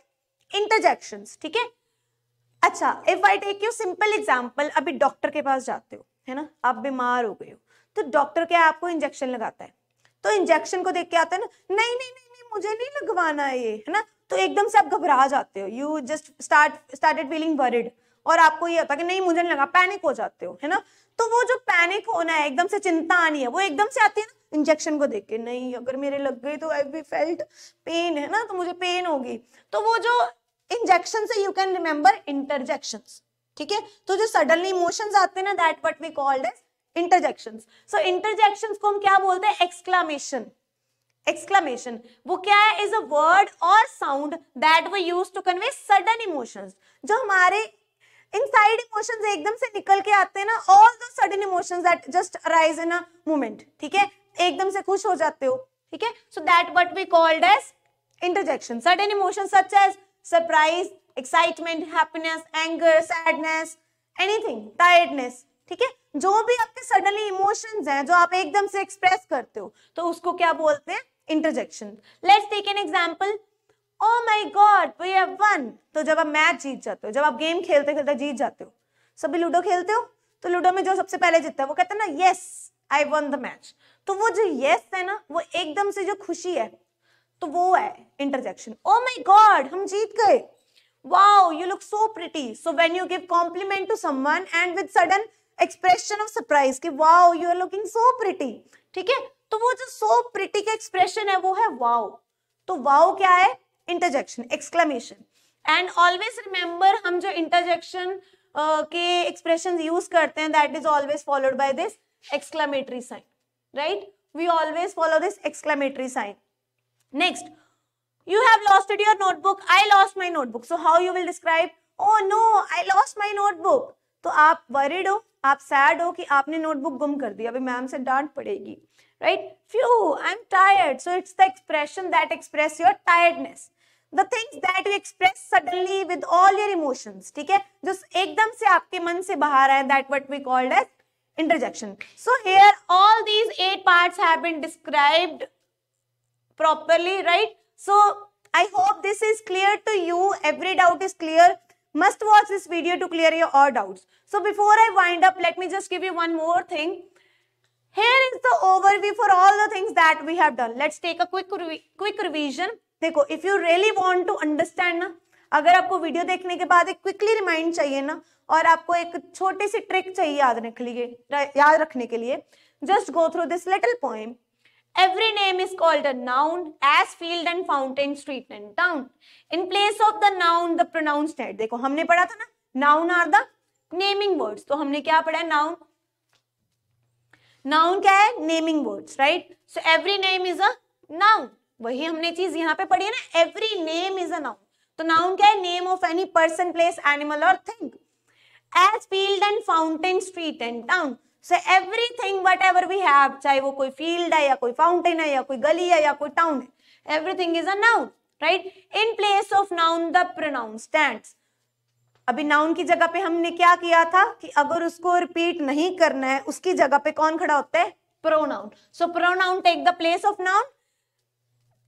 interjections, ठीक है? अच्छा, if I take you simple example, अभी डॉक्टर के पास जाते हो, है ना, आप बीमार हो गए हो, तो डॉक्टर क्या आपको इंजेक्शन लगाता है, तो इंजेक्शन को देख के आता है ना, नहीं नहीं नहीं नहीं मुझे नहीं लगवाना है ना, तो एकदम से आप घबरा जाते हो, you just started feeling worried, और आपको ये होता है कि नहीं मुझे नहीं लगा, पैनिक हो जाते हो, है ना? तो वो जो पैनिक होना है, एकदम से चिंता आनी है, वो एकदम से आती है ना इंजेक्शन को देख के, नहीं अगर मेरे लग गई तो आई बी फेल्ट पेन, है ना, तो मुझे पेन होगी, तो वो जो इंजेक्शन से यू कैन रिमेंबर इंटरजेक्शंस, ठीक है? तो जो सडनली इमोशंस आते हैं ना, that what we called as interjections. So interjections को हम क्या बोलते हैं? एक्सक्लामेशन। एक्सक्लामेशन वो क्या है? इज अ वर्ड और sound that we use to convey sudden emotions, जो हमारे इनसाइड इमोशंस एकदम से निकल के आते हैं ना, all the sudden emotions that just arise in a moment, ठीक है? एकदम से खुश हो जाते हो, ठीक है? So that what we called as interjection. Sudden emotions such as surprise, excitement, happiness, anger, sadness, anything, tiredness, ठीक है? जो भी आपके सडनली इमोशंस हैं जो आप एकदम से एक्सप्रेस करते हो, तो उसको क्या बोलते हैं? Interjection. Let's take an example, oh my god we have one. तो जब आप मैच जीत जाते हो, जब आप गेम खेलते खेलते जीत जाते हो, सभी लूडो खेलते हो, तो लूडो में जो सबसे पहले जीतता है वो कहता है ना yes I one the match, तो वो जो यस है ना, वो एकदम से जो खुशी है, तो वो है इंटरजेक्शन। ओह माय गॉड हम जीत गए, wow you look so pretty. So when you give compliment to someone and with sudden expression of surprise कि wow you are looking so pretty, ठीक है? तो वो जो सो प्रिटी का एक्सप्रेशन है वो है वाओ। तो वाओ क्या है? Interjection, exclamation. And always remember, हम जो इंटरजेक्शन के एक्सप्रेशन यूज करते हैं, that is always followed by this exclamatory sign, right? We always follow this exclamatory sign. Next, you have lost your notebook, I lost my notebook, so how you will describe? Oh no I lost my notebook। तो आप worried हो, आप sad हो कि आपने notebook गुम कर दी, अभी मैम से डांट पड़ेगी, right? Phew I'm tired, so it's the expression that express your tiredness, the things that you express suddenly with all your emotions, ठीक है? जो एकदम से आपके मन से बाहर आए, that what we called as interjection। So here all these 8 parts have been described properly, right? So I hope this is clear to you, every doubt is clear, must watch this video to clear your all doubts। So before I wind up, let me just give you one more thing, here is the overview for all the things that we have done। Let's take a quick revision। देखो, if you really want to understand ना, अगर आपको video देखने के बाद एक quickly remind चाहिए ना, और आपको एक छोटी सी ट्रिक चाहिए याद रखने के लिए, just go through this little poem। Every name is called a noun, as field and fountain, street and town। In place of the noun, the pronoun stand। देखो हमने पढ़ा था ना, noun are the naming words, तो हमने क्या पढ़ा है? noun। noun क्या है? naming words, right? So every name is a noun। वही हमने चीज यहाँ पे पढ़ी है ना, every name is a noun। तो noun क्या है? name of any person, place, animal or thing। As field and fountain, street and town। So everything whatever we have, चाहे वो कोई field है या कोई fountain है या कोई गली है या कोई town है, everything is a noun, right? In place of noun the pronoun stands। अभी noun की जगह पे हमने क्या किया था कि अगर उसको repeat नहीं करना है, उसकी जगह पे कौन खड़ा होता है? pronoun। So pronoun take the place of noun।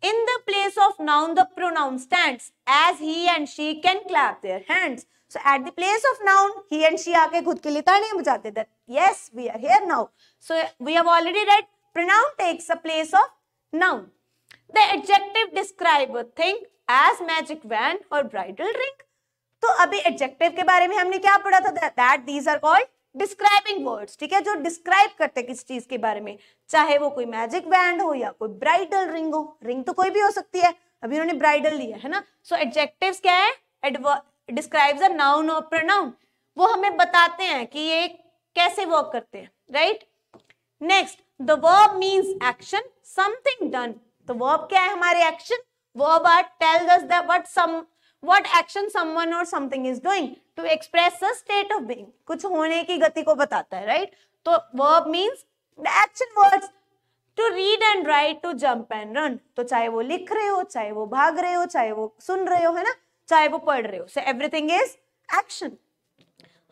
In the place of noun the pronoun stands, as he and she can clap their hands। So at the place of noun, he and she आके खुद के लिए तालियां बजाते that yes we are here now। So we have already read pronoun takes the place of noun। The adjective describe a thing as magic wand or bridal ring। तो अभी adjective के बारे में हमने क्या पढ़ा था? that these are called describing words, ठीक है? जो describe करते हैं किस चीज के बारे में, चाहे वो कोई magic wand हो या कोई bridal ring हो। ring तो कोई भी हो सकती है, अभी उन्होंने bridal लिया है ना। So adjectives क्या है? describes a noun or pronoun। वो हमें बताते हैं कि ये कैसे वर्क करते हैं, right? Next, the verb means action, something done। तो verb क्या है? हमारे action। verb are tells us that what action someone or something is doing to express a state of being। कुछ होने की गति को बताता है, राइट? तो verb means the action words to read and write, to jump and run। तो चाहे वो लिख रहे हो, चाहे वो भाग रहे हो, चाहे वो सुन रहे हो, है ना, चाहे वो पढ़ रहे हो। So everything is action।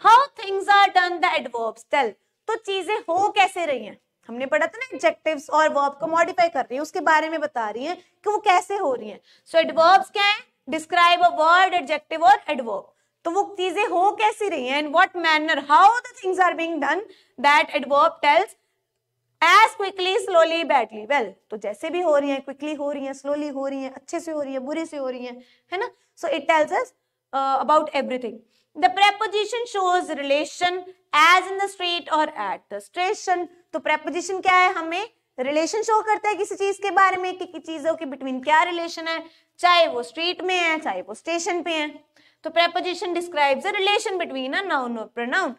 How things are done the adverbs tell, तो चीजें हो कैसे रही हैं, हमने पढ़ा था ना एडजेक्टिव्स और वर्ब को मॉडिफाई कर रही है, उसके बारे में बता रही है कि वो कैसे हो रही हैं। सो एडवर्ब्स क्या है, डिस्क्राइब अ वर्ड, एडजेक्टिव और एडवर्ब, तो वो चीजें हो कैसी रही हैं, in what manner, how the things are being done, that adverb tells as quickly, slowly, badly, well, तो जैसे भी हो रही है, क्विकली हो रही है, स्लोली हो रही है, अच्छे से हो रही है, बुरी से हो रही है ना। So it tells us about everything. The preposition shows relation as in the street और एट द स्टेशन, तो प्रेपोजिशन क्या है, हमें रिलेशन शो करता है किसी चीज के बारे में कि चीजों के बिटवीन क्या रिलेशन है, चाहे वो स्ट्रीट में है चाहे वो स्टेशन पे है। तो preposition describes the relation between a noun और प्रोनाउन,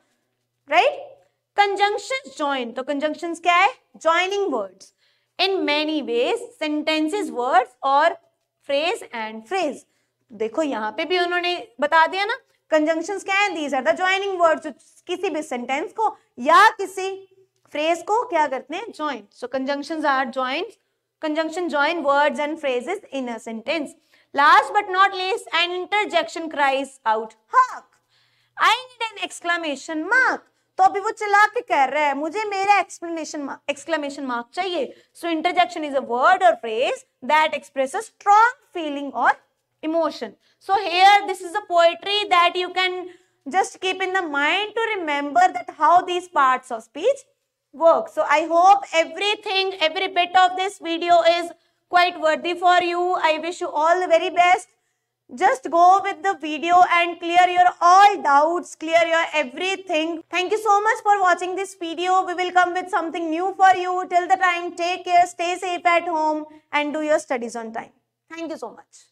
राइट। कंजंक्शंस जॉइन, तो कंजंक्शंस क्या है, joining words in many ways, sentences, words और फ्रेज एंड फ्रेज। देखो यहाँ पे भी उन्होंने बता दिया ना, कंजंक्शंस क्या है, these are the joining words, किसी भी सेंटेंस को या किसी फ्रेज को क्या करते हैं, join. So conjunctions are joins, conjunction join words and phrases in a sentence. Last but not least, an interjection cries out hark, I need an exclamation mark, तो अभी वो चला के कह रहा है मुझे मेरा एक्सक्लेमेशन मार्क चाहिए। सो इंटरजेक्शन इज अ वर्ड और phrase that expresses strong feeling और emotion. So here this is a poetry that you can just keep in the mind to remember that how these parts of speech work. So I hope everything, every bit of this video is quite worthy for you. I wish you all the very best. Just go with the video and clear your all doubts, clear your everything. Thank you so much for watching this video. We will come with something new for you. Till the time, take care, stay safe at home and do your studies on time. Thank you so much.